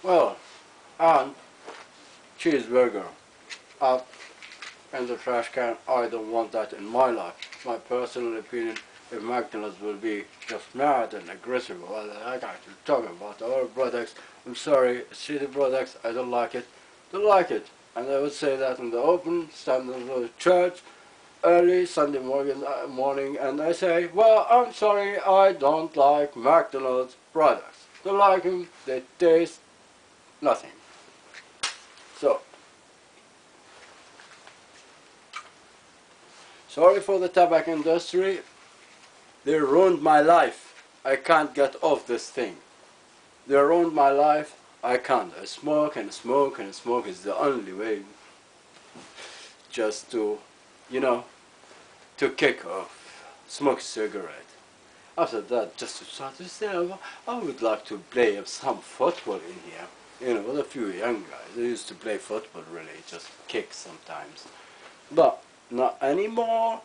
Well, and cheeseburger up in the trash can. I don't want that in my life. My personal opinion, if McDonald's will be just mad and aggressive, well, I can't talk about our products. I'm sorry, shitty products, I don't like it. Don't like it. And I would say that in the open, stand in the church, early Sunday morning, and I say, well, I'm sorry, I don't like McDonald's products. Don't like them, they taste nothing. So, sorry for the tobacco industry, they ruined my life. I can't get off this thing. They ruined my life, I can't. I smoke and smoke and smoke is the only way just to, you know, to kick off, smoke cigarette. After that, just to start to say, I would like to play some football in here. You know, with a few young guys. They used to play football really, just kick sometimes. But not anymore.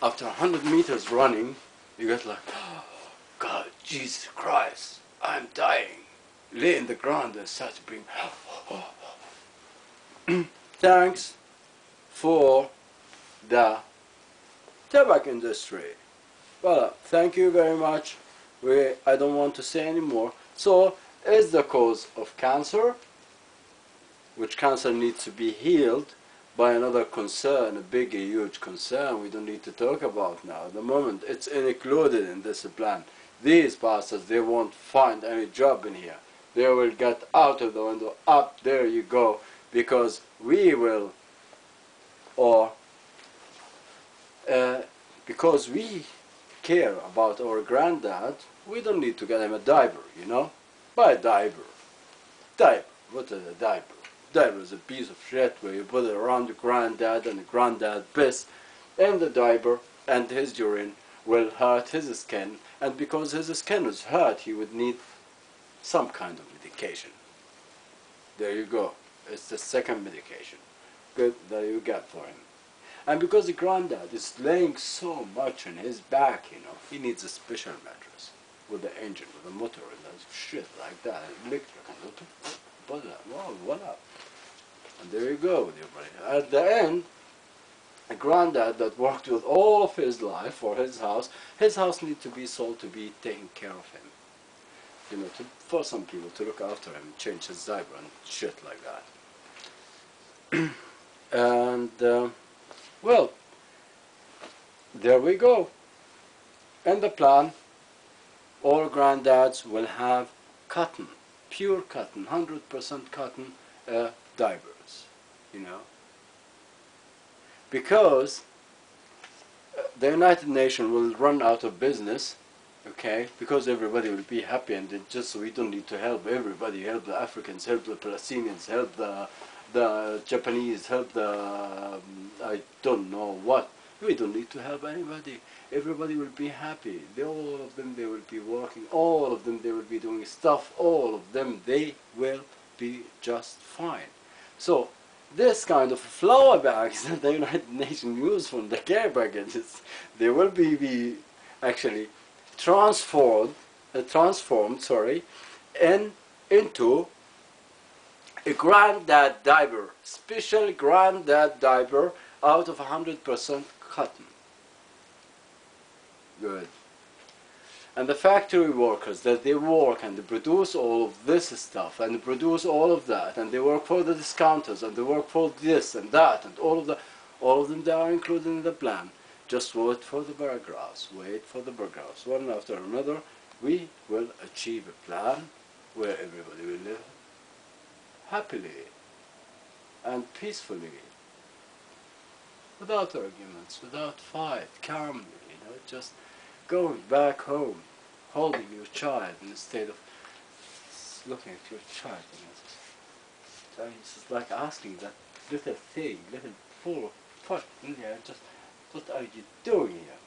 After 100 meters running, you get like, oh, God, Jesus Christ, I'm dying. Lay in the ground and start to bring, thanks for the tobacco industry. Well, thank you very much. I don't want to say anymore. So, is the cause of cancer, which cancer needs to be healed by another concern, a big, huge concern we don't need to talk about now. At the moment, it's included in this plan. These bastards, they won't find any job in here. They will get out of the window, up, there you go, because we will, or because we care about our granddad, we don't need to get him a diaper, you know? Buy a diaper. Diaper. What is a diaper? Diaper is a piece of shit where you put it around the granddad and the granddad piss in the diaper and his urine will hurt his skin, and because his skin is hurt he would need some kind of medication. There you go. It's the second medication. Good that you get for him. And because the granddad is laying so much on his back, you know, he needs a special mattress with the engine, with the motor and that shit like that, electric and voila. And there you go, dear buddy. At the end, a granddad that worked with all of his life for his house needs to be sold to be taking care of him. You know, for some people to look after him, change his diaper and shit like that. And, well, there we go. In the plan, all granddads will have cotton, pure cotton, 100% cotton diapers, you know. Because the United Nations will run out of business, okay, because everybody will be happy, and just so we don't need to help everybody, help the Africans, help the Palestinians, help the Japanese, help the, I don't know what. We don't need to help anybody. Everybody will be happy. All of them, they will be working. All of them, they will be doing stuff. All of them, they will be just fine. So, this kind of flour bags that the United Nations use from the care packages, they will be actually transformed, into a granddad diaper, special granddad diaper out of 100% cotton. Good. And the factory workers that they work and they produce all of this stuff and they produce all of that and they work for the discounters and they work for this and that and all of them they are included in the plan. Just wait for the paragraphs, one after another. We will achieve a plan where everybody will live happily and peacefully, without arguments, without fight, calmly, you know, just going back home, holding your child instead of looking at your child. You know, it's just like asking that little thing, little full of fuck, just what are you doing here?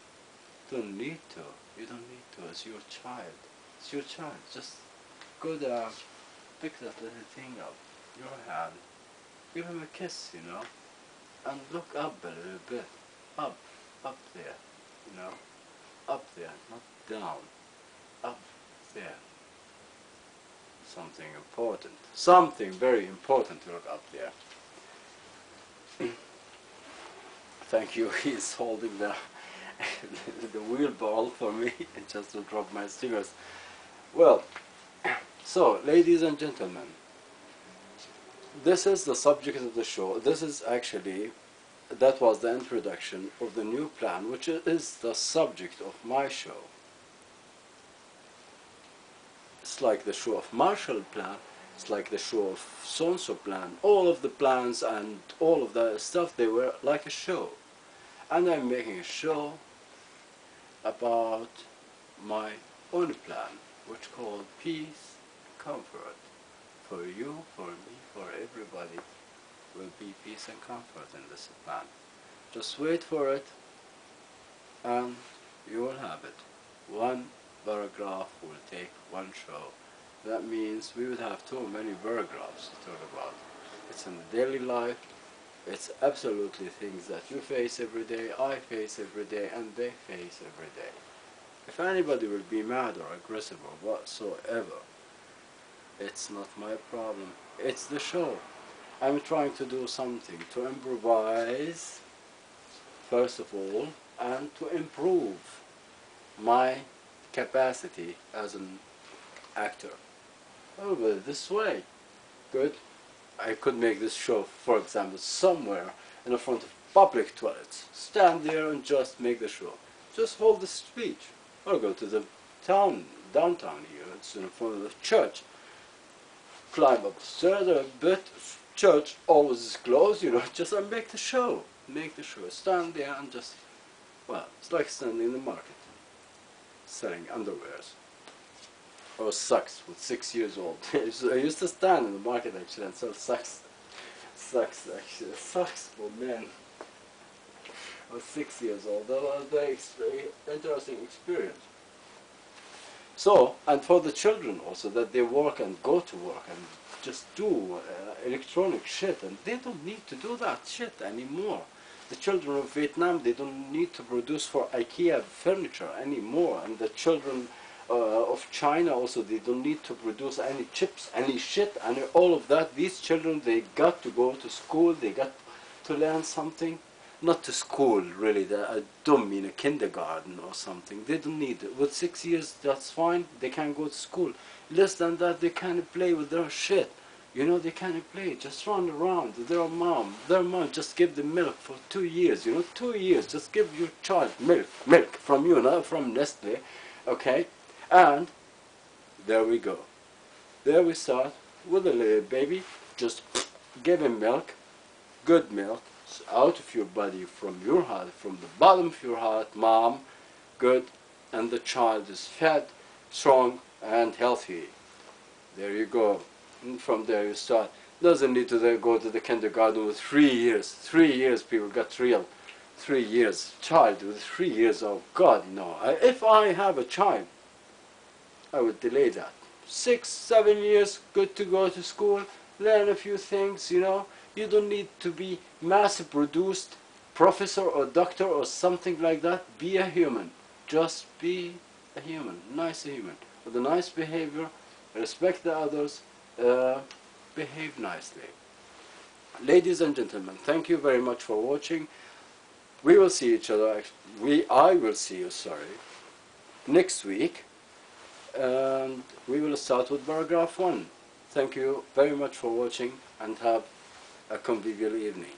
Don't need to. You don't need to. It's your child. It's your child. Just go down, pick that little thing up, your hand, give him a kiss, you know, and look up a little bit, up there, you know, up there, not down, up there. something important, something very important to look up there. Thank you. He's holding the the wheel ball for me just to drop my stickers. Well, so ladies and gentlemen, this is the subject of the show. This is actually, that was the introduction of the new plan, which is the subject of my show. It's like the show of Marshall Plan, it's like the show of so-and-so plan. All of the plans and all of the stuff, they were like a show. And I'm making a show about my own plan, which called Peace, Comfort. For you, for me, for everybody will be peace and comfort in this plan. Just wait for it and you will have it. One paragraph will take one show. That means we would have too many paragraphs to talk about. It's in the daily life. It's absolutely things that you face every day, I face every day, and they face every day. If anybody will be mad or aggressive or whatsoever, it's not my problem. It's the show. I'm trying to do something to improvise, first of all, and to improve my capacity as an actor. Oh, but this way, good. I could make this show, for example, somewhere in the front of public toilets. Stand there and just make the show. Just hold the speech. Or go to the downtown here, it's in front of the church. Climb up the stairs a bit, church always is closed, you know, just make the show. Make the show. Stand there and just, well, it's like standing in the market, selling underwears. Or socks with 6 years old. I used to stand in the market actually and sell socks. Socks actually. Socks for men. I was 6 years old. That was a very interesting experience. So, and for the children also, that they work and go to work and just do electronic shit, and they don't need to do that shit anymore. The children of Vietnam, they don't need to produce for IKEA furniture anymore, and the children of China also, they don't need to produce any chips, any shit, and all of that. These children, they got to go to school, they got to learn something. Not to school, really. I don't mean a kindergarten or something. They don't need it. With 6 years, that's fine. They can go to school. Less than that, they can play with their shit. You know, they can play. Just run around. Their mom, just give them milk for 2 years. You know, 2 years. Just give your child milk from you, not from Nestle. Okay? And there we go. There we start with a little baby. Just give him milk. Good milk. Out of your body, from your heart, from the bottom of your heart, mom, good, and the child is fed, strong, and healthy. There you go. And from there you start. Doesn't need to go to the kindergarten with 3 years. 3 years people got real. 3 years. Child with 3 years, oh God, no. If I have a child, I would delay that. 6, 7 years, good to go to school, learn a few things, you know. You don't need to be mass-produced professor or doctor or something like that. Be a human. Just be a human. Nice human. With a nice behavior, respect the others, behave nicely. Ladies and gentlemen, thank you very much for watching. We will see each other, I will see you, sorry, next week. And we will start with paragraph 1. Thank you very much for watching and have a convivial evening.